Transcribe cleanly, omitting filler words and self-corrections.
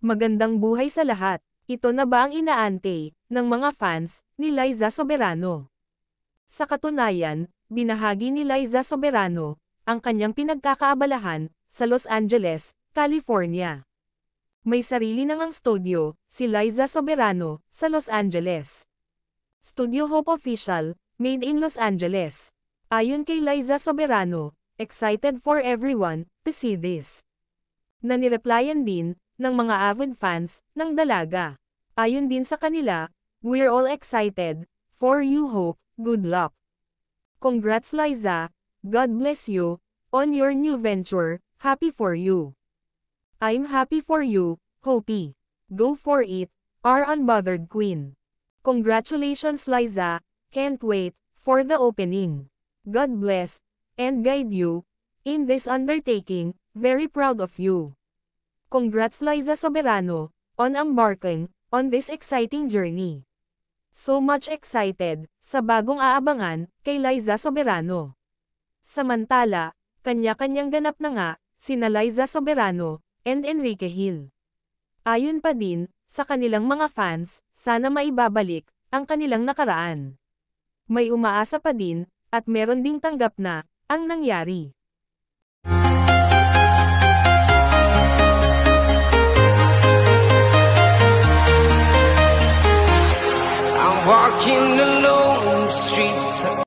Magandang buhay sa lahat. Ito na ba ang inaantay ng mga fans ni Liza Soberano? Sa katunayan, binahagi ni Liza Soberano ang kanyang pinagkakaabalahan sa Los Angeles, California. May sarili na ngang studio si Liza Soberano sa Los Angeles. Studio Hope Official, made in Los Angeles. Ayon kay Liza Soberano, excited for everyone to see this. Nanireplyan din ng mga avid fans ng dalaga. Ayon din sa kanila, "We're all excited for you, Hope, good luck. Congrats Liza, God bless you on your new venture, happy for you. I'm happy for you, Hope. Go for it, our unbothered queen. Congratulations Liza, can't wait for the opening. God bless and guide you in this undertaking, very proud of you. Congrats Liza Soberano on embarking on this exciting journey. So much excited sa bagong aabangan kay Liza Soberano." Samantala, kanya-kanyang ganap na nga sina Liza Soberano and Enrique Hill. Ayon pa din sa kanilang mga fans, sana maibabalik ang kanilang nakaraan. May umaasa pa din at meron ding tanggap na ang nangyari. Walking alone in the streets